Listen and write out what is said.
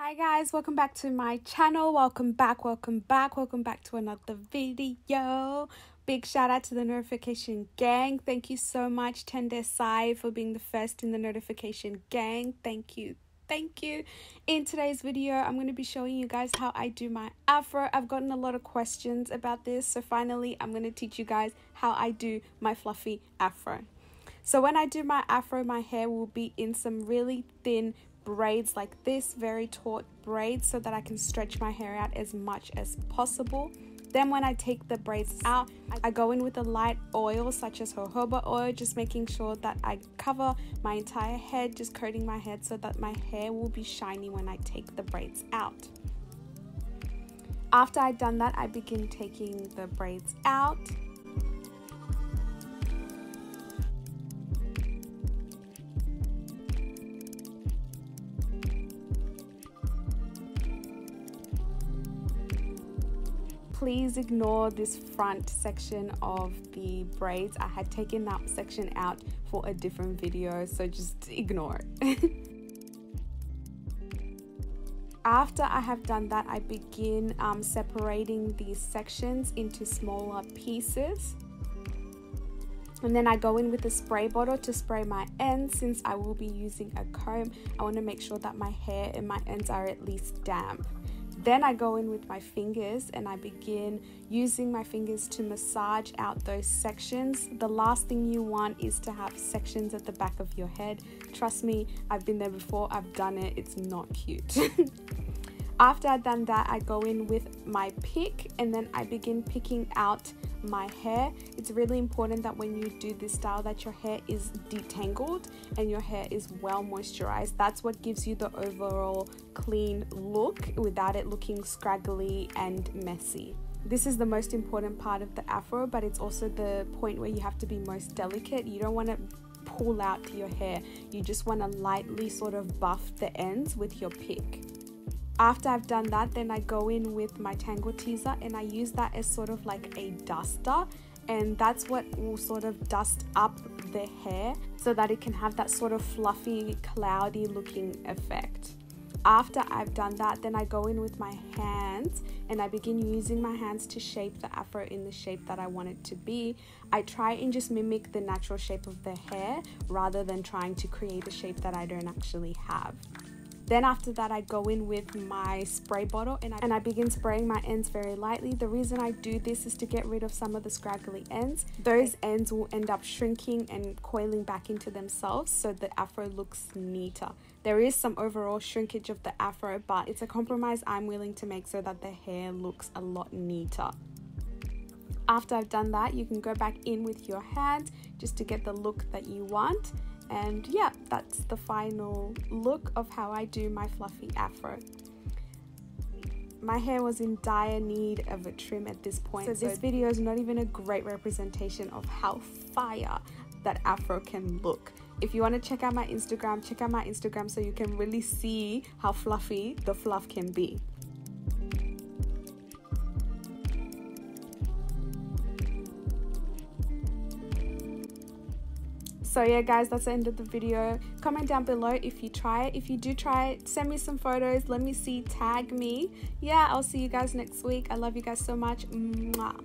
Hi guys, welcome back to my channel. Welcome back to another video. Big shout out to the notification gang. Thank you so much, tatenda.info, for being the first in the notification gang. Thank you. In today's video, I'm going to be showing you guys how I do my afro. I've gotten a lot of questions about this, so finally I'm going to teach you guys how I do my fluffy afro. So when I do my afro, my hair will be in some really thin braids like this, very taut braids, so that I can stretch my hair out as much as possible. Then when I take the braids out, I go in with a light oil such as jojoba oil, just making sure that I cover my entire head, just coating my head so that my hair will be shiny when I take the braids out. After I've done that, I begin taking the braids out. Please ignore this front section of the braids. I had taken that section out for a different video, so just ignore it. After I have done that, I begin separating these sections into smaller pieces. And then I go in with a spray bottle to spray my ends. Since I will be using a comb, I want to make sure that my hair and my ends are at least damp. Then I go in with my fingers and I begin using my fingers to massage out those sections. The last thing you want is to have sections at the back of your head. Trust me, I've been there before, I've done it, it's not cute. After I've done that, I go in with my pick and then I begin picking out my hair. It's really important that when you do this style that your hair is detangled and your hair is well moisturized. That's what gives you the overall clean look without it looking scraggly and messy. This is the most important part of the afro, but it's also the point where you have to be most delicate. You don't want to pull out your hair. You just want to lightly sort of buff the ends with your pick. After I've done that, then I go in with my tangle teaser and I use that as sort of like a duster, and that's what will sort of dust up the hair so that it can have that sort of fluffy, cloudy looking effect. After I've done that, then I go in with my hands and I begin using my hands to shape the afro in the shape that I want it to be. I try and just mimic the natural shape of the hair rather than trying to create a shape that I don't actually have. Then after that, I go in with my spray bottle and I begin spraying my ends very lightly. The reason I do this is to get rid of some of the scraggly ends. Those ends will end up shrinking and coiling back into themselves so the afro looks neater. There is some overall shrinkage of the afro, but it's a compromise I'm willing to make so that the hair looks a lot neater. After I've done that, you can go back in with your hands just to get the look that you want. And yeah, that's the final look of how I do my fluffy afro. My hair was in dire need of a trim at this point, so this video is not even a great representation of how fire that afro can look. If you want to check out my Instagram so you can really see how fluffy the fluff can be. So yeah guys, that's the end of the video. Comment down below if you try it. If you do try it, send me some photos, let me see, tag me. Yeah, I'll see you guys next week. I love you guys so much. Mwah.